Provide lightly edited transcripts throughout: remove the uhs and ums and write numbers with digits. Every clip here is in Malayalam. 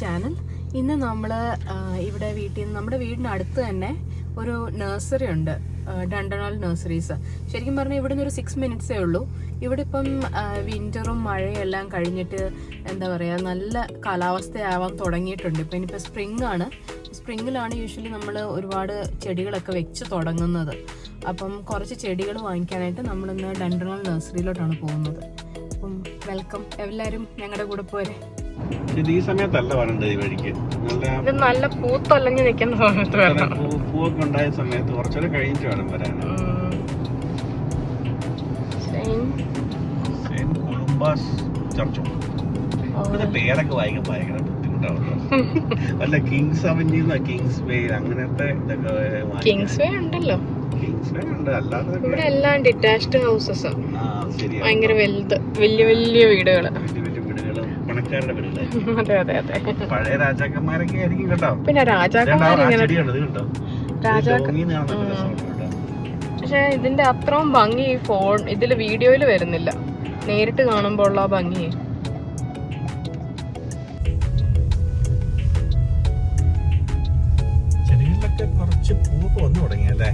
ചാനൽ. ഇന്ന് നമ്മൾ ഇവിടെ നമ്മുടെ വീടിനടുത്ത് തന്നെ ഒരു നഴ്സറി ഉണ്ട്, ഡണ്ടനാൽ നഴ്സറീസ്. ശരിക്കും പറഞ്ഞാൽ ഇവിടെ നിന്ന് ഒരു 6 മിനിറ്റ്സേ ഉള്ളൂ. ഇവിടെ ഇപ്പം വിൻ്ററും മഴയും എല്ലാം കഴിഞ്ഞിട്ട് എന്താ പറയുക, നല്ല കാലാവസ്ഥയാവാൻ തുടങ്ങിയിട്ടുണ്ട്. ഇപ്പം ഇനിയിപ്പോൾ സ്പ്രിങ്ങിലാണ് യൂഷ്വലി നമ്മൾ ഒരുപാട് ചെടികളൊക്കെ വെച്ച് തുടങ്ങുന്നത്. അപ്പം കുറച്ച് ചെടികൾ വാങ്ങിക്കാനായിട്ട് നമ്മളിന്ന് ഡണ്ടനാൽ നഴ്സറിയിലോട്ടാണ് പോകുന്നത്. അപ്പം വെൽക്കം, എല്ലാവരും ഞങ്ങളുടെ കൂടെ പോരെ. ഈ സമയത്തല്ല വരേണ്ടത്, ഈ വഴിക്ക് നല്ല പൂത്തൊല്ലഞ്ഞ് നിൽക്കുന്ന സമയത്ത് വരണം. പൂവൊക്കെ ഉണ്ടായ സമയത്ത് കുറച്ചുകൂടെ കഴിഞ്ഞിട്ട് വേണം വരാൻ. പേരൊക്കെ വായിക്കാൻ ഭയങ്കര ബുദ്ധിമുട്ടാവുന്നു. അല്ല, കിങ്സ് അവന്യൂ, കിങ്സ് വേ, അങ്ങനത്തെ കിങ്സ് വേ ഉണ്ടല്ലോ. കിങ്സ് വേ ഉണ്ട്, അല്ലാതെ ഇവിടെ എല്ലാം ഡിറ്റാച്ച്ഡ് ഹൗസസ്, ഭയങ്കര വലുത്, വലിയ വലിയ വീടുകള്, പണക്കാരുടെ വീടുകള്. അതെ അതെ അതെ, പഴയ രാജാക്കന്മാരൊക്കെ ആയിരിക്കും കേട്ടോ. പിന്നെ രാജാക്കന്മാരിങ്ങനെ പക്ഷെ ഇതിന്റെ അത്രയും ഭംഗി ഇതില് വീഡിയോയില് വരുന്നില്ല, നേരിട്ട് കാണുമ്പോൾ ഉള്ള ഭംഗി. ചെടികളിലൊക്കെ കുറച്ച് പൂവൊക്കെ വന്നു തുടങ്ങിയല്ലേ.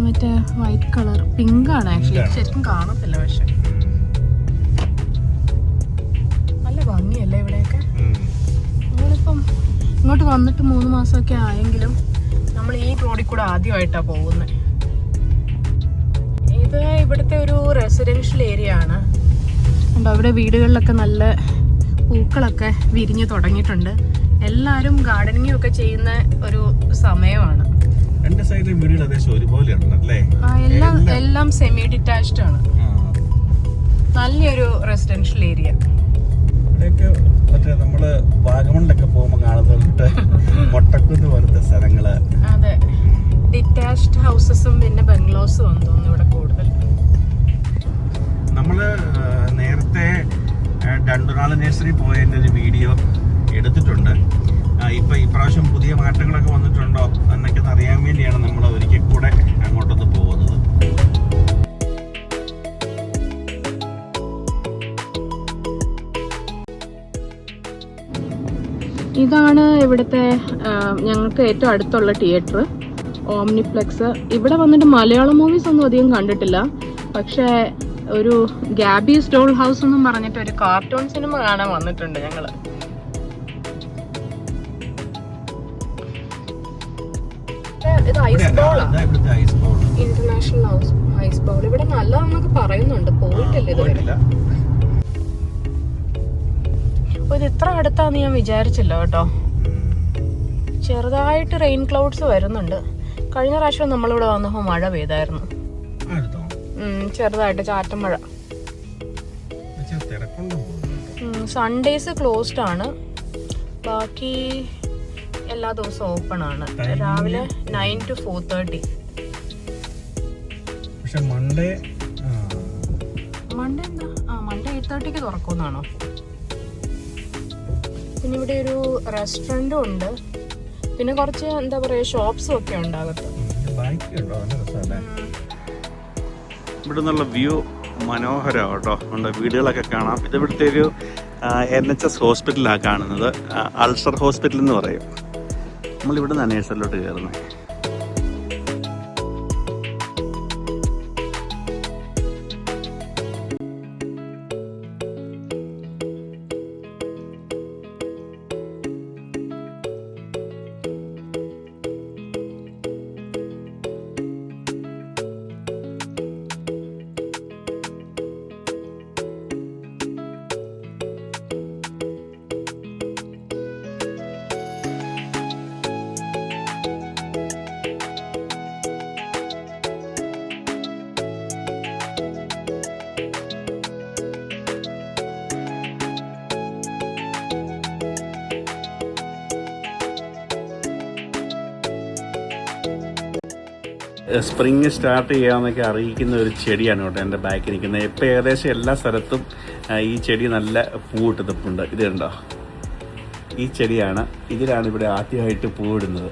മറ്റേ വൈറ്റ് കളർ, പിങ്ക് ആണ് ആക്ച്വലി, ശരിക്കും കാണത്തില്ല. പക്ഷെ നല്ല ഭംഗിയല്ലേ ഇവിടെയൊക്കെ. നമ്മളിപ്പം ഇങ്ങോട്ട് വന്നിട്ട് 3 മാസമൊക്കെ ആയെങ്കിലും നമ്മൾ ഈ റോഡിൽ കൂടെ ആദ്യമായിട്ടാ പോകുന്നത്. ഇത് ഇവിടുത്തെ ഒരു റെസിഡൻഷ്യൽ ഏരിയ ആണ്. ഇവിടെ വീടുകളിലൊക്കെ നല്ല പൂക്കളൊക്കെ വിരിഞ്ഞു തുടങ്ങിയിട്ടുണ്ട്. എല്ലാരും ഗാർഡനിങ് ഒക്കെ ചെയ്യുന്ന ഒരു സമയമാണ്. രണ്ട് സൈഡിലെ വീടുകൾ ഏകദേശം ഒരുപോലെയാണല്ലേ. എല്ലാം സെമി ഡിറ്റാച്ച്ഡ് ആണ്. നല്ലൊരു റെസിഡൻഷ്യൽ ഏരിയ. മറ്റേ നമ്മള് വാഗമണിലൊക്കെ പോകുമ്പോ കാണുന്നുണ്ട് മൊട്ടക്കുന്ന് പോലത്തെ സ്ഥലങ്ങള്. അതെ, ഡിറ്റാച്ച്ഡ് ഹൗസസും പിന്നെ ബംഗ്ലോസും തോന്നുന്നു ഇവിടെ കൂടുതൽ. നമ്മള് നേരത്തെ ഡണ്ടനാൽ നഴ്സറി പോയതിന്റെ ഒരു വീഡിയോ എടുത്തിട്ടുണ്ട്. ഇപ്പൊ ഇപ്രാവശ്യം പുതിയ മാറ്റങ്ങളൊക്കെ വന്നിട്ടുണ്ടോ എന്നൊക്കെ അറിയാൻ വേണ്ടിയാണ് നമ്മൾ ഒരിക്കൽ കൂടെ അങ്ങോട്ടൊന്ന് പോകുന്നത്. ഇതാണ് ഇവിടുത്തെ ഞങ്ങൾക്ക് ഏറ്റവും അടുത്തുള്ള തിയേറ്റർ, ഓംനിപ്ലെക്സ്. ഇവിടെ വന്നിട്ട് മലയാളം മൂവീസ് ഒന്നും അധികം കണ്ടിട്ടില്ല. പക്ഷേ ഒരു ഗാബീസ് ഡോൾ ഹൗസ് എന്നും പറഞ്ഞിട്ട് ഒരു കാർട്ടൂൺ സിനിമ കാണാൻ വന്നിട്ടുണ്ട് ഞങ്ങള്. ഇത് ice ball, international ice ball. ഇവിടെ നല്ലതാന്നൊക്കെ പറയുന്നുണ്ട്, പോയിട്ടില്ല ഇതുവരെ. ഇത് ഇത്ര അടുത്താന്ന് ഞാൻ വിചാരിച്ചില്ല കേട്ടോ. ചെറുതായിട്ട് റെയിൻ ക്ലൗഡ്സ് വരുന്നുണ്ട്. കഴിഞ്ഞ പ്രാവശ്യം നമ്മളിവിടെ വന്നപ്പോ മഴ പെയ്തായിരുന്നു, ചെറുതായിട്ട് ചാറ്റൻ മഴ. സൺഡേസ് ക്ലോസ്ഡ് ആണ്, ബാക്കി എല്ലാ ദിവസവും ഓപ്പൺ ആണ്. രാവിലെ 9 to 4:30. മൺഡേ എന്താ? മൺഡേ 8:30 തുറക്കുമെന്നാണോ? പിന്നെ ഇവിടെ ഒരു റെസ്റ്റോറൻറ്റും ഉണ്ട്, പിന്നെ കുറച്ച് എന്താ പറയാ ഷോപ്സും ഒക്കെ ഉണ്ടാകത്ത്. ഇവിടെ നിന്നുള്ള വ്യൂ മനോഹരമാണ് കേട്ടോ. ഉണ്ട്, വീടുകളൊക്കെ കാണാം. ഇത് ഇവിടുത്തെ ഒരു NHS ഹോസ്പിറ്റലാണ് കാണുന്നത്, അൾസർ ഹോസ്പിറ്റൽ എന്ന് പറയും. നമ്മളിവിടെ നിന്നാണ് നേഴ്സറിലോട്ട് കയറുന്നത്. സ്പ്രിങ് സ്റ്റാർട്ട് ചെയ്യാമെന്നൊക്കെ അറിയിക്കുന്ന ഒരു ചെടിയാണ് കേട്ടോ എൻ്റെ ബാക്കിൽ നിൽക്കുന്നത്. ഇപ്പം ഏകദേശം എല്ലാ സ്ഥലത്തും ഈ ചെടി നല്ല പൂവിട്ടതുണ്ട്. ഇത് കണ്ടോ, ഈ ചെടിയാണ്, ഇതിലാണ് ഇവിടെ ആദ്യമായിട്ട് പൂവിടുന്നത്.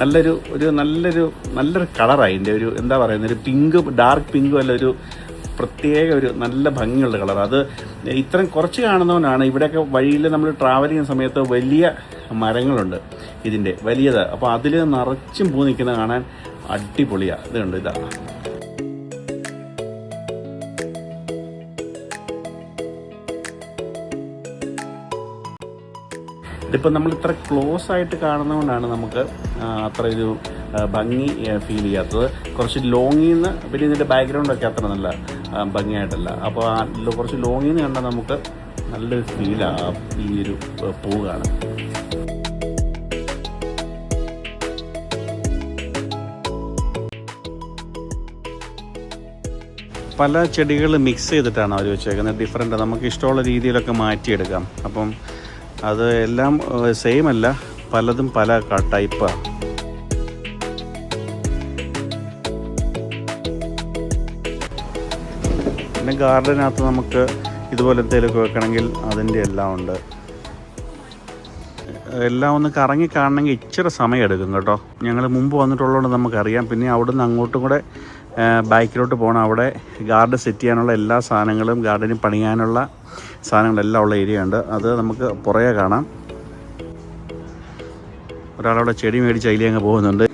നല്ലൊരു കളറാണ് ഇതിൻ്റെ. ഒരു എന്താ പറയുന്നത്, ഒരു പിങ്കും ഡാർക്ക് പിങ്കും അല്ല, ഒരു പ്രത്യേക ഒരു നല്ല ഭംഗിയുള്ള കളർ. അത് ഇത്രയും കുറച്ച് കാണുന്നതുകൊണ്ടാണ് ഇവിടെയൊക്കെ വഴിയിൽ നമ്മൾ ട്രാവൽ ചെയ്യുന്ന സമയത്ത് വലിയ മരങ്ങളുണ്ട് ഇതിൻ്റെ വലിയത്. അപ്പോൾ അതിൽ നിറച്ചും പൂ നിൽക്കുന്ന കാണാൻ അടിപൊളിയാണ്. ഇത് കണ്ടു, ഇതാണ്. ഇതിപ്പോൾ നമ്മൾ ഇത്ര ക്ലോസ് ആയിട്ട് കാണുന്നതുകൊണ്ടാണ് നമുക്ക് അത്ര ഒരു ഭംഗി ഫീൽ ചെയ്യാത്തത്. കുറച്ച് ലോങ്ങിൽ നിന്ന്, പിന്നെ ഇതിൻ്റെ ബാക്ക്ഗ്രൗണ്ടൊക്കെ അത്ര നല്ല ഭംഗിയായിട്ടല്ല. അപ്പോൾ കുറച്ച് ലോങ്ങിൽ നിന്ന് കണ്ടാൽ നമുക്ക് നല്ലൊരു ഫീലാണ് ഈ ഒരു പൂ കാണാൻ. പല ചെടികൾ മിക്സ് ചെയ്തിട്ടാണ് അവർ വെച്ചേക്കുന്നത്. ഡിഫറെൻ്റ്, നമുക്ക് ഇഷ്ടമുള്ള രീതിയിലൊക്കെ മാറ്റിയെടുക്കാം. അപ്പം അത് എല്ലാം സെയിം അല്ല, പലതും പല ടൈപ്പാണ്. പിന്നെ ഗാർഡനകത്ത് നമുക്ക് ഇതുപോലെ എന്തെങ്കിലുമൊക്കെ വെക്കണമെങ്കിൽ അതിൻ്റെ എല്ലാം ഉണ്ട്. എല്ലാം ഒന്ന് കറങ്ങി കാണണമെങ്കിൽ ഇച്ചിരി സമയം എടുക്കും കേട്ടോ. ഞങ്ങൾ മുമ്പ് വന്നിട്ടുള്ളതുകൊണ്ട് നമുക്കറിയാം. പിന്നെ അവിടെ നിന്ന് അങ്ങോട്ടും കൂടെ ബാക്കിലോട്ട് പോകണം. അവിടെ ഗാർഡൻ സെറ്റ് ചെയ്യാനുള്ള എല്ലാ സാധനങ്ങളും, ഗാർഡനിൽ പണിയാനുള്ള സാധനങ്ങളെല്ലാം ഉള്ള ഏരിയ ഉണ്ട്. അത് നമുക്ക് പുറകെ കാണാം. ഒരാളവിടെ ചെടി മേടിച്ച് അതിലേ അങ്ങ് പോകുന്നുണ്ട്.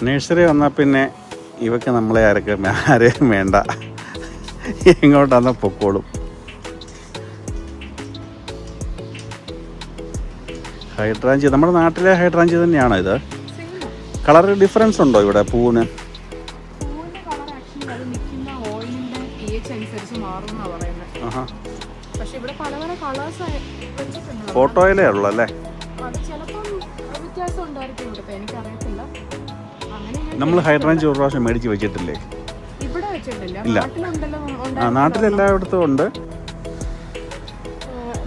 നഴ്സറി വന്നാൽ പിന്നെ ഇവയ്ക്ക് നമ്മളെ ആരെയും വേണ്ട, എങ്ങോട്ടാന്ന് പൊക്കോളും. ഹൈഡ്രാഞ്ചി നമ്മുടെ നാട്ടിലെ ഹൈഡ്രാഞ്ചി തന്നെയാണോ ഇത്? കളർ ഡിഫറൻസ് ഉണ്ടോ ഇവിടെ പൂവിന്? ഫോട്ടോയിലേ ഉള്ളൂ അല്ലേ? നമ്മൾ ഹൈഡ്രാഞ്ചി ഒരു പ്രാവശ്യം മേടിച്ച് വെച്ചിട്ടില്ലേ? ഇല്ല, നാട്ടിലെല്ലായിടത്തും ഉണ്ട്.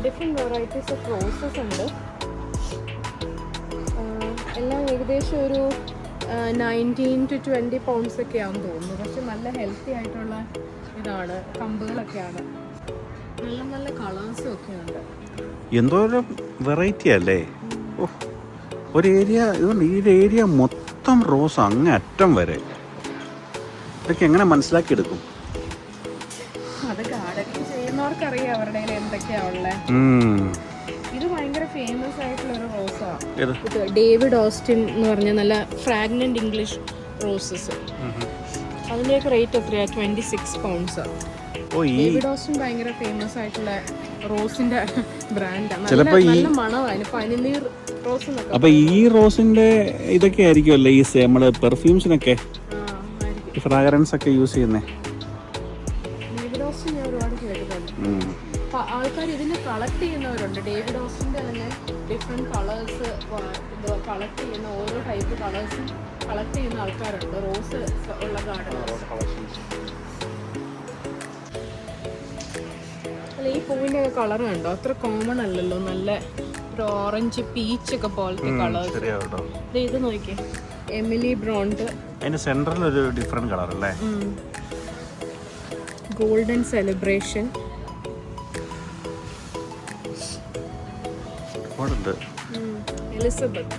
ഡിഫറെന്റ് വെറൈറ്റീസ് ഓഫ് റോസസ് ഉണ്ട്. എല്ലാം ഏകദേശം ഒരു 19 to 20 pounds ഒക്കെ ആണെന്ന് തോന്നുന്നു. പക്ഷെ നല്ല ഹെൽത്തി ആയിട്ടുള്ള ഇതാണ്, കമ്പുകളൊക്കെയാണ്. നല്ല നല്ല കളേഴ്സും ഒക്കെ ഉണ്ട്. എന്തോ ഒരു വെറൈറ്റി അല്ലേ? ഒരു ഏരിയ, ഇതുകൊണ്ട് ഈ ഏരിയ മൊത്തം റോസ് അങ്ങ് അറ്റം വരെ. ഇതൊക്കെ എങ്ങനെ മനസ്സിലാക്കിയെടുക്കും? അത് ഗാർഡനിങ് ചെയ്യുന്നവർക്കറിയാം അവരുടെ എന്തൊക്കെയാ ഉള്ളത്. ഇത് ഭയങ്കര ഫേമസ് ആയിട്ടുള്ള ഒരു റോസാണ്. ഇത് ഡേവിഡ് ഓസ്റ്റിൻ എന്ന് പറഞ്ഞ നല്ല ഫ്രാഗ്നന്റ് ഇംഗ്ലീഷ് റോസസ്. അതിൻ്റെയൊക്കെ റേറ്റ് എത്രയാ? 26 pounds. ഡേവിഡ് ഓസ്റ്റിൻ ഭയങ്കര ഫേമസ് ആയിട്ടുള്ള റോസിന്റെ ബ്രാൻഡാണ്. നല്ല മണമാണ്, പനിനീർ റോസ് എന്നൊക്കെ. അപ്പൊ ഈ റോസിന്റെ ഇതൊക്കെ ആയിരിക്കുമല്ലേ ഈ നമ്മള് പെർഫ്യൂംസിനൊക്കെ ഫ്രാഗ്രൻസ് ഒക്കെ യൂസ് ചെയ്യുന്നേ? ഡേവിഡ് ഓസ്റ്റിൻ ഞാൻ ഒരുപാട് കേട്ടിട്ടുണ്ട്. ആൾക്കാർ ഇതിനെ കളക്ട് ചെയ്യുന്നവരുണ്ട്. ഡേവിഡ് ഓസ്റ്റിൻ്റെ തന്നെ ഡിഫറെൻറ്റ് കളേഴ്സ് കളക്ട് ചെയ്യുന്ന, ഓരോ ടൈപ്പ് കളേഴ്സും കളക്ട് ചെയ്യുന്ന ആൾക്കാരുണ്ട്. റോസ് ഉള്ള ഗാർഡൻ. അല്ല, ഈ പൂവിൻ്റെ കളർ കണ്ടോ? അത്ര കോമൺ അല്ലല്ലോ. നല്ല ഒരു ഓറഞ്ച് പീച്ച് ഒക്കെ പോലത്തെ കളേഴ്സ്. ഇത് നോക്കിയേ, എമിലി ബ്രോണ്ട്. അതിന്റെ സെന്ററിൽ ഒരു ഡിഫറെന്റ് കളർ അല്ലേ? Golden celebration. Elizabeth,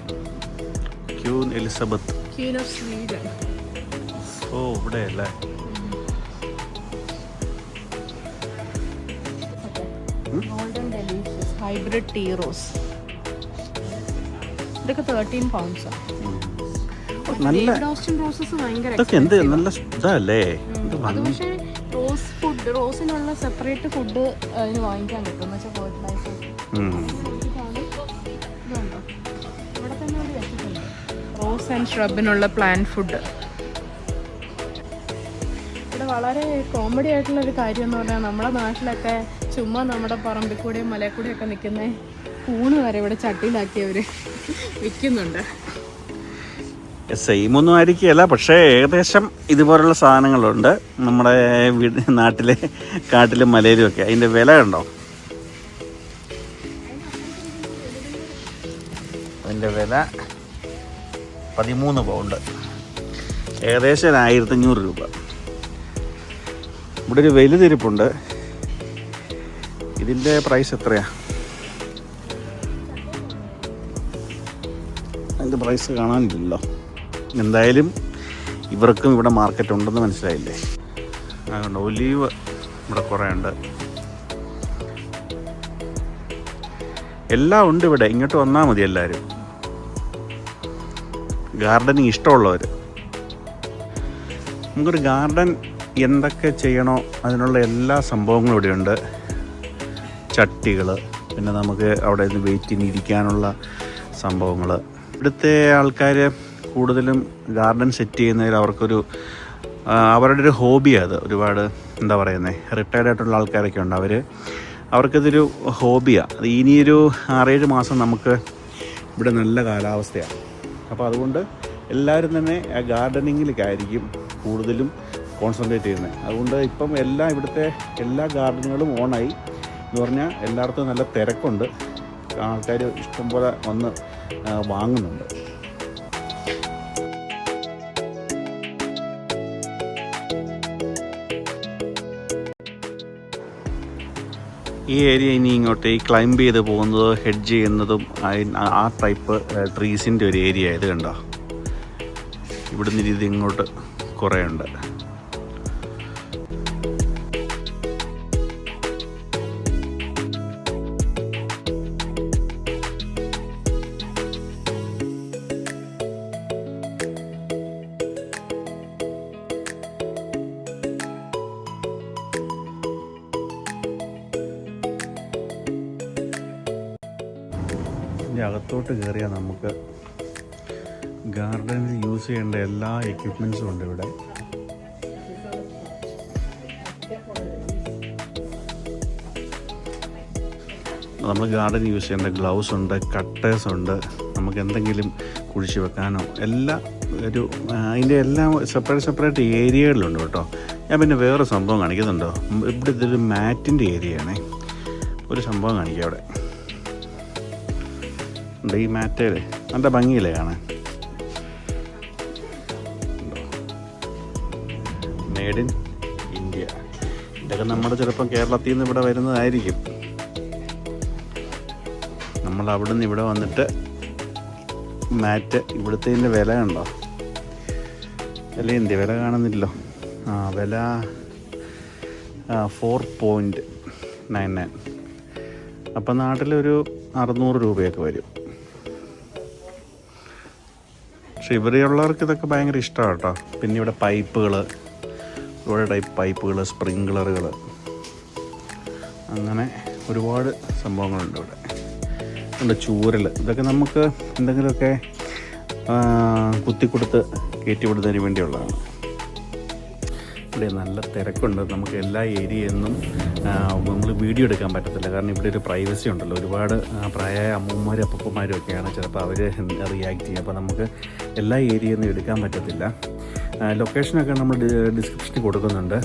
queen Elizabeth, queen of Sweden. Oh, ഇവിടെ അല്ലേ? Golden delicious hybrid tea rose. ഇതൊക്കെ 13 pounds. നല്ല റോസസ് ഭയങ്കര നല്ല ഇതല്ലേ? അത് പക്ഷേ റോസിനുള്ള സെപ്പറേറ്റ് ഫുഡ് അതിന് വാങ്ങിക്കാൻ കിട്ടും. എന്ന് വെച്ചാൽ ഫെർട്ടിലൈസർ. ഇവിടെ തന്നെ ഒരു വെച്ചിട്ടുണ്ട് റോസ് ആൻഡ് ഷ്രബിനുള്ള പ്ലാന്റ് ഫുഡ്. ഇവിടെ വളരെ കോമഡി ആയിട്ടുള്ള ഒരു കാര്യം എന്ന് പറഞ്ഞാൽ, നമ്മുടെ നാട്ടിലൊക്കെ ചുമ്മാ നമ്മുടെ പറമ്പിൽ കൂടെയും മലയിൽ കൂടെയും ഒക്കെ നിൽക്കുന്ന കൂണ് വരെ ഇവിടെ ചട്ടിയിലാക്കിയവർ വിൽക്കുന്നുണ്ട്. സെയിം ഒന്നും ആയിരിക്കുകയല്ല, പക്ഷേ ഏകദേശം ഇതുപോലുള്ള സാധനങ്ങളുണ്ട് നമ്മുടെ നാട്ടിലെ കാട്ടിലും മലയിലും ഒക്കെ. അതിൻ്റെ വില ഉണ്ടോ? അതിൻ്റെ വില 13 pound, ഏകദേശം 1500 രൂപ. ഇവിടെ ഒരു വലുതിരിപ്പുണ്ട്. ഇതിൻ്റെ പ്രൈസ് എത്രയാ? അതിൻ്റെ പ്രൈസ് കാണാനില്ലല്ലോ. എന്തായാലും ഇവർക്കും ഇവിടെ മാർക്കറ്റ് ഉണ്ടെന്ന് മനസ്സിലായില്ലേ. അതുകൊണ്ട് ഒലീവ് ഇവിടെ കുറേ ഉണ്ട്. എല്ലാം ഉണ്ട് ഇവിടെ. ഇങ്ങോട്ട് വന്നാൽ മതി എല്ലാവരും, ഗാർഡനിങ് ഇഷ്ടമുള്ളവർ. നമുക്കൊരു ഗാർഡൻ എന്തൊക്കെ ചെയ്യണോ അതിനുള്ള എല്ലാ സംഭവങ്ങളും ഇവിടെയുണ്ട്. ചട്ടികൾ, പിന്നെ നമുക്ക് അവിടെ നിന്ന് വെയിറ്റിന് ഇരിക്കാനുള്ള സംഭവങ്ങൾ. ഇവിടുത്തെ ആൾക്കാർ കൂടുതലും ഗാർഡൻ സെറ്റ് ചെയ്യുന്നതിൽ അവരുടെ ഒരു ഹോബിയാണ് അത്. ഒരുപാട് എന്താ പറയുന്നത്, റിട്ടയർഡ് ആയിട്ടുള്ള ആൾക്കാരൊക്കെ ഉണ്ട്. അവർക്കിതൊരു ഹോബിയാണ്. അത് ഇനിയൊരു 6-7 മാസം നമുക്ക് ഇവിടെ നല്ല കാലാവസ്ഥയാണ്. അപ്പോൾ അതുകൊണ്ട് എല്ലാവരും തന്നെ ഗാർഡനിങ്ങിലേക്കായിരിക്കും കൂടുതലും കോൺസെൻട്രേറ്റ് ചെയ്യുന്നത്. അതുകൊണ്ട് ഇപ്പം ഇവിടുത്തെ എല്ലാ ഗാർഡനുകളും ഓണായി എന്ന് പറഞ്ഞാൽ എല്ലായിടത്തും നല്ല തിരക്കുണ്ട്. ആൾക്കാർ ഇഷ്ടംപോലെ വന്ന് വാങ്ങുന്നുണ്ട്. ഈ ഏരിയ ഇനി ഇങ്ങോട്ട് ഈ ക്ലൈംബ് ചെയ്ത് പോകുന്നത്, ഹെഡ്ജ് ചെയ്യുന്നതും ആ ടൈപ്പ് ട്രീസിൻ്റെ ഒരു ഏരിയ. ഇത് കണ്ടോ, ഇവിടുന്ന് ഇത് ഇങ്ങോട്ട് കുറേ ഉണ്ട്. ഇതിൻ്റെ അകത്തോട്ട് കയറിയാൽ നമുക്ക് ഗാർഡനിൽ യൂസ് ചെയ്യേണ്ട എല്ലാ എക്യുപ്മെൻസും ഉണ്ട് ഇവിടെ. നമ്മൾ ഗാർഡൻ യൂസ് ചെയ്യേണ്ട ഗ്ലൗസ് ഉണ്ട്, കട്ടേഴ്സ് ഉണ്ട്, നമുക്ക് എന്തെങ്കിലും കുഴിച്ച് വെക്കാനോ എല്ലാം അതിൻ്റെ എല്ലാം സെപ്പറേറ്റ് ഏരിയകളിലുണ്ട് കേട്ടോ. ഞാൻ പിന്നെ വേറെ സംഭവം കാണിക്കുന്നുണ്ടോ, ഇവിടെ ഇതൊരു മാറ്റിൻ്റെ ഏരിയയാണേ. ഒരു സംഭവം കാണിക്കാം അവിടെ ഉണ്ട്. ഈ മാറ്റേൽ നല്ല ഭംഗിയില്ലേ കാണാൻ. Made in India. ഇതൊക്കെ നമ്മുടെ ചിലപ്പം കേരളത്തിൽ നിന്ന് ഇവിടെ വരുന്നതായിരിക്കും. നമ്മൾ അവിടെ നിന്ന് ഇവിടെ വന്നിട്ട് മാറ്റ്, ഇവിടുത്തെ വില കണ്ടോ, വില എന്ത് വില കാണുന്നില്ലോ. വില 4.99. അപ്പം നാട്ടിലൊരു 600 രൂപയൊക്കെ വരും. പക്ഷെ ഇവിടെയുള്ളവർക്ക് ഇതൊക്കെ ഭയങ്കര ഇഷ്ടമാണ് കേട്ടോ. പിന്നെ ഇവിടെ പൈപ്പുകൾ, ഒരുപാട് ടൈപ്പ് പൈപ്പുകൾ, സ്പ്രിങ്ക്ലറുകൾ, അങ്ങനെ ഒരുപാട് സംഭവങ്ങളുണ്ട് ഇവിടെ. ഉണ്ട് ചൂരൽ, ഇതൊക്കെ നമുക്ക് എന്തെങ്കിലുമൊക്കെ കുത്തിക്കൊടുത്ത് കയറ്റിവിടുന്നതിന് വേണ്ടിയുള്ളതാണ്. ഇവിടെ നല്ല തിരക്കുണ്ട്. നമുക്ക് എല്ലാ ഏരിയയൊന്നും നമ്മൾ വീഡിയോ എടുക്കാൻ പറ്റത്തില്ല. കാരണം ഇവിടെ ഒരു പ്രൈവസി ഉണ്ടല്ലോ. ഒരുപാട് പ്രായമായ അമ്മൂമ്മമാരും അപ്പൂപ്പന്മാരും ഒക്കെയാണ് ചിലപ്പോൾ അവർ റിയാക്ട് ചെയ്യുക. അപ്പോൾ നമുക്ക് എല്ലാ ഏരിയയൊന്നും എടുക്കാൻ പറ്റത്തില്ല. ലൊക്കേഷനൊക്കെ നമ്മൾ ഡിസ്ക്രിപ്ഷനിൽ കൊടുക്കുന്നുണ്ട്.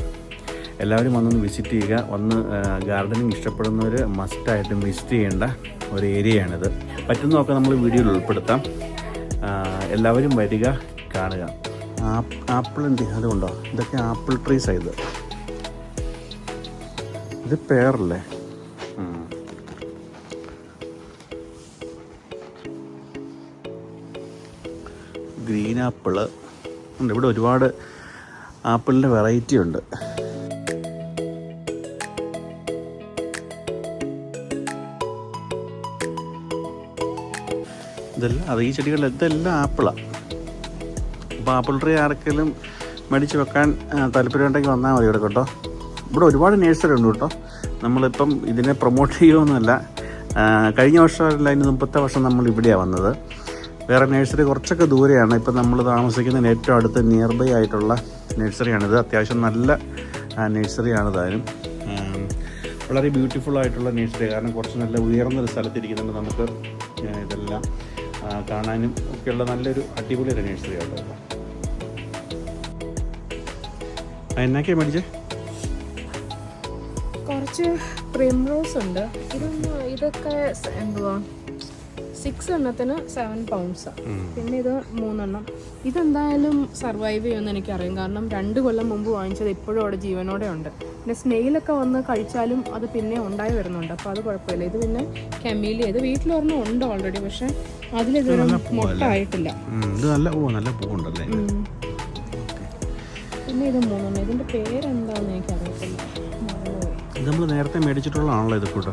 എല്ലാവരും വന്നൊന്ന് വിസിറ്റ് ചെയ്യുക. വന്ന് ഗാർഡനിങ് ഇഷ്ടപ്പെടുന്നവർ മസ്റ്റായിട്ടും വിസിറ്റ് ചെയ്യേണ്ട ഒരു ഏരിയയാണിത്. പറ്റുന്നതൊക്കെ നമ്മൾ വീഡിയോയിൽ ഉൾപ്പെടുത്താം. എല്ലാവരും വരിക, കാണുക. ആപ്പിളിൻ്റെ അതുകൊണ്ടോ, ഇതൊക്കെ ആപ്പിൾ ട്രീസാണ്. ഇത് പേരല്ലേ. ഗ്രീൻ ആപ്പിള് ഉണ്ട്. ഇവിടെ ഒരുപാട് ആപ്പിളിൻ്റെ വെറൈറ്റി ഉണ്ട്. ഇതെല്ലാം ഈ ചെടികളിൽ ഇതെല്ലാം ആപ്പിളാണ്. അപ്പോൾ ആപ്പിൾ ട്രീ ആർക്കെങ്കിലും മേടിച്ച് വെക്കാൻ താല്പര്യമുണ്ടെങ്കിൽ വന്നാൽ മതി ഇവിടെ കേട്ടോ. ഇവിടെ ഒരുപാട് നേഴ്സറി ഉണ്ട് കേട്ടോ. നമ്മളിപ്പം ഇതിനെ പ്രൊമോട്ട് ചെയ്യുമൊന്നുമല്ല. കഴിഞ്ഞ വർഷമല്ല, അതിന് മുമ്പത്തെ വർഷം നമ്മൾ ഇവിടെയാണ് വന്നത്. വേറെ നേഴ്സറി കുറച്ചൊക്കെ ദൂരെയാണ്. ഇപ്പം നമ്മൾ താമസിക്കുന്നതിന് ഏറ്റവും അടുത്ത് നിയർ ബൈ ആയിട്ടുള്ള നേഴ്സറിയാണിത്. അത്യാവശ്യം നല്ല നേഴ്സറിയാണ് താനും. വളരെ ബ്യൂട്ടിഫുൾ ആയിട്ടുള്ള നേഴ്സറി. കാരണം കുറച്ച് നല്ല ഉയർന്നൊരു സ്ഥലത്തിരിക്കുന്നുണ്ട്. നമുക്ക് ഇതെല്ലാം കാണാനും ഒക്കെയുള്ള നല്ലൊരു അടിപൊളി ഒരു നേഴ്സറി ആട്ടോ. എന്നൊക്കെയാണ് മേടിച്ചേ? കുറച്ച് പ്രിംറോസ് ഉണ്ട്. ഇതൊക്കെ എന്തുവാ 6 എണ്ണത്തിന് 7 പൗണ്ട്സ്. പിന്നെ ഇത് 3 എണ്ണം. ഇതെന്തായാലും സർവൈവ് ചെയ്യുമെന്ന് എനിക്കറിയാം. കാരണം 2 കൊല്ലം മുമ്പ് വാങ്ങിച്ചത് ഇപ്പോഴും അവിടെ ജീവനോടെ ഉണ്ട്. പിന്നെ സ്നെയിലൊക്കെ വന്ന് കഴിച്ചാലും അത് പിന്നെ ഉണ്ടായി വരുന്നുണ്ട്. അപ്പോൾ അത് കുഴപ്പമില്ല. ഇത് പിന്നെ കെമീലിയ, ഇത് വീട്ടിലൊരെണ്ണം ഉണ്ട് ഓൾറെഡി. പക്ഷെ അതിലിതൊരു മുട്ട ആയിട്ടില്ല. നല്ല പൂവുണ്ടല്ലേ. പിന്നെ ഇത് 3. ഇതിൻ്റെ പേരെന്താണെന്ന് എനിക്കറിയത്തില്ല. ഇത് നമ്മൾ നേരത്തെ മേടിച്ചിട്ടുള്ളതാണല്ലോ ഇത് കൂട്ടോ.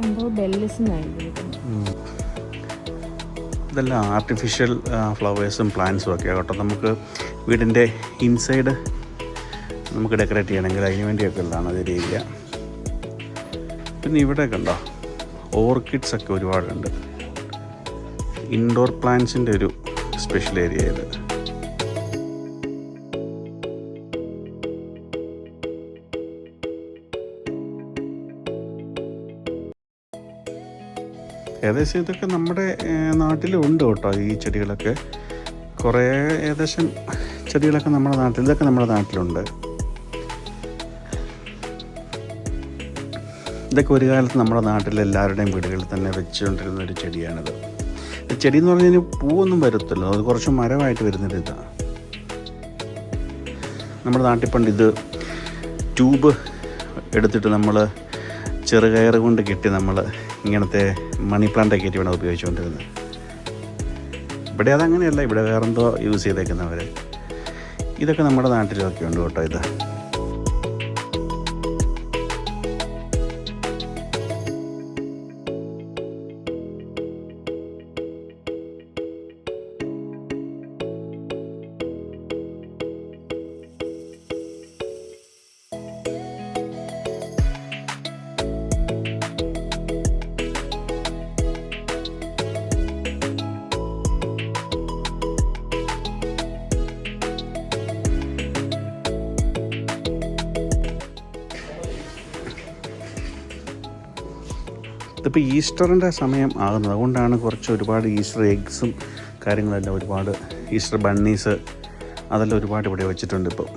എന്തോ ബെല്ലിസ് എന്നായിരുന്നു. ഇതെല്ലാം ആർട്ടിഫിഷ്യൽ ഫ്ലവേഴ്സും പ്ലാന്റ്സും ഒക്കെയാണ് കേട്ടോ. നമുക്ക് വീടിൻ്റെ ഇൻസൈഡ് നമുക്ക് ഡെക്കറേറ്റ് ചെയ്യണമെങ്കിൽ അതിന് വേണ്ടിയൊക്കെ ഉള്ളതാണ് അതൊരു ഏരിയ. പിന്നെ ഇവിടെ കണ്ടോ ഓർക്കിഡ്സ് ഒക്കെ ഒരുപാടുണ്ട്. ഇൻഡോർ പ്ലാന്റ്സിൻ്റെ ഒരു സ്പെഷ്യൽ ഏരിയ ഇത്. ഏകദേശം ഇതൊക്കെ നമ്മുടെ നാട്ടിലുണ്ട് കേട്ടോ. ഈ ചെടികളൊക്കെ കുറേ ഏകദേശം ചെടികളൊക്കെ നമ്മുടെ നാട്ടിൽ, ഇതൊക്കെ നമ്മുടെ നാട്ടിലുണ്ട്. ഇതൊക്കെ ഒരു കാലത്ത് നമ്മുടെ നാട്ടിൽ എല്ലാവരുടെയും വീടുകളിൽ തന്നെ വെച്ചുകൊണ്ടിരുന്ന ഒരു ചെടിയാണിത്. ചെടി എന്ന് പറഞ്ഞാൽ പൂവൊന്നും വരത്തില്ല, അത് കുറച്ച് മരമായിട്ട് വരുന്നൊരു ഇതാണ്. നമ്മുടെ നാട്ടിൽ പണ്ട് ഇത് ട്യൂബ് എടുത്തിട്ട് നമ്മൾ ചെറുകയറ് കൊണ്ട് കെട്ടി നമ്മൾ ഇങ്ങനത്തെ മണി പ്ലാന്റൊക്കെ ആയിട്ട് വേണം ഉപയോഗിച്ചുകൊണ്ടിരുന്നത്. ഇവിടെ അതങ്ങനെയല്ല, ഇവിടെ വേറെന്തോ യൂസ് ചെയ്തേക്കുന്നവർ. ഇതൊക്കെ നമ്മുടെ നാട്ടിലൊക്കെ ഉണ്ട് കേട്ടോ. ഇത് ഇതിപ്പോൾ ഈസ്റ്ററിൻ്റെ സമയം ആകുന്നത്, അതുകൊണ്ടാണ് ഒരുപാട് ഈസ്റ്റർ എഗ്സും കാര്യങ്ങളെല്ലാം, ഒരുപാട് ഈസ്റ്റർ ബണ്ണീസ് അതെല്ലാം ഒരുപാട് ഇവിടെ വെച്ചിട്ടുണ്ട് ഇപ്പോൾ.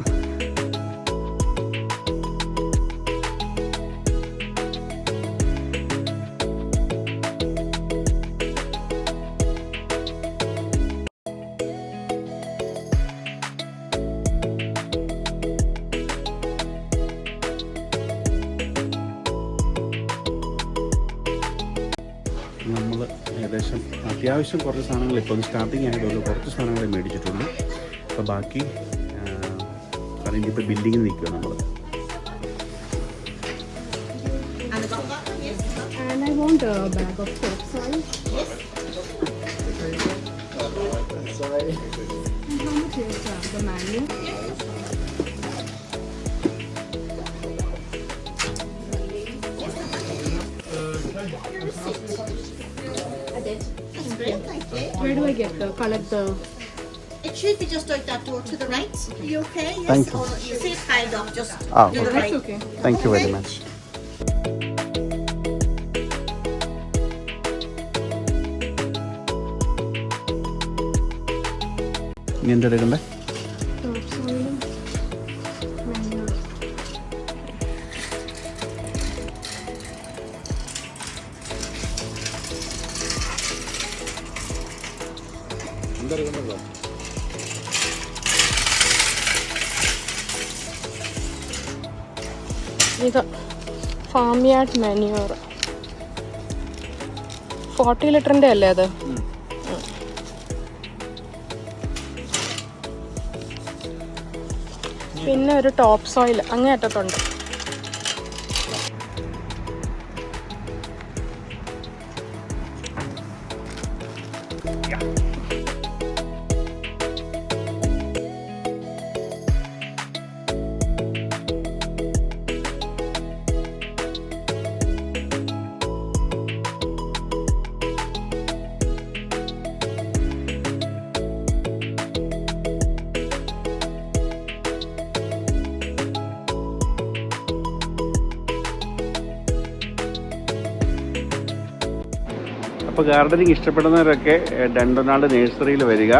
നമ്മൾ ഏകദേശം അത്യാവശ്യം കുറച്ച് സാധനങ്ങൾ ഇപ്പോൾ സ്റ്റാർട്ടിങ് ആയതുകൊണ്ട് കുറച്ച് സാധനങ്ങളെ മേടിച്ചിട്ടുള്ളൂ. അപ്പോൾ ബാക്കി കാരണം ഇപ്പോൾ ബില്ലിങ്ങിൽ നിൽക്കുക നമ്മൾ. And I want a bag of topsoil. Sorry. And how much is the menu? Where do I get collect the? It should be just out that door to the right. Are you okay? Yes. Thank you. Or you see it piled up just Ah, to the okay. right. That's okay. Thank you very much. ഇനി എന്തെടുക്കണ്ടേ? Topsoil. Menu. ഇത് ഫാം യാർഡ് മാന്യൂർ 40 ലിറ്ററിൻ്റെ അല്ലേ അത്? പിന്നെ ഒരു ടോപ്പ് സോയിൽ അങ്ങേ അറ്റത്തുണ്ട്. അപ്പോൾ ഗാർഡനിങ് ഇഷ്ടപ്പെടുന്നവരൊക്കെ ഡണ്ടനാൾഡ് നഴ്സറിയിൽ വരിക.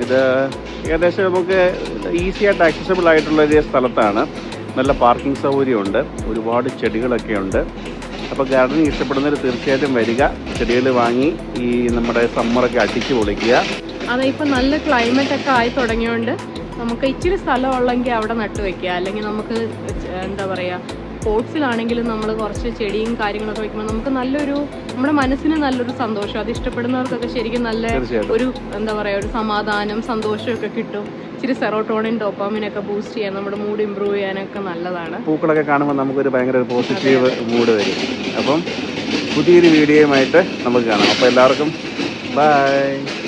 ഇത് ഏകദേശം നമുക്ക് ഈസി ആയിട്ട് ആക്സസിബിൾ ആയിട്ടുള്ളൊരു സ്ഥലത്താണ്. നല്ല പാർക്കിംഗ് സൗകര്യമുണ്ട്, ഒരുപാട് ചെടികളൊക്കെ ഉണ്ട്. അപ്പോൾ ഗാർഡനിങ് ഇഷ്ടപ്പെടുന്നവർ തീർച്ചയായിട്ടും വരിക, ചെടികൾ വാങ്ങി ഈ നമ്മുടെ സമ്മറൊക്കെ അടിച്ചു പൊളിക്കുക. അതെ, ഇപ്പം നല്ല ക്ലൈമറ്റ് ഒക്കെ ആയി തുടങ്ങിയോണ്ട് നമുക്ക് ഇച്ചിരി സ്ഥലം ഉള്ളെങ്കിൽ അവിടെ നട്ടു വെക്കുക. അല്ലെങ്കിൽ നമുക്ക് എന്താ പറയുക, പോട്ട്സിലാണെങ്കിലും നമ്മൾ കുറച്ച് ചെടിയും കാര്യങ്ങളൊക്കെ വെക്കുമ്പോൾ നമുക്ക് നമ്മുടെ മനസ്സിന് നല്ലൊരു സന്തോഷം, അത് ഇഷ്ടപ്പെടുന്നവർക്കൊക്കെ ശരിക്കും നല്ല ഒരു എന്താ പറയുക, ഒരു സമാധാനം, സന്തോഷമൊക്കെ കിട്ടും. ഇച്ചിരി സെറോട്ടോണിൻ, ഡോപ്പാമിനൊക്കെ ബൂസ്റ്റ് ചെയ്യാൻ, നമ്മുടെ മൂഡ് ഇമ്പ്രൂവ് ചെയ്യാനൊക്കെ നല്ലതാണ്. പൂക്കളൊക്കെ കാണുമ്പോൾ നമുക്കൊരു ഭയങ്കര പോസിറ്റീവ് മൂഡ് വരും. അപ്പം പുതിയൊരു വീഡിയോയുമായിട്ട് നമുക്ക് കാണാം. അപ്പോൾ എല്ലാവർക്കും ബൈ.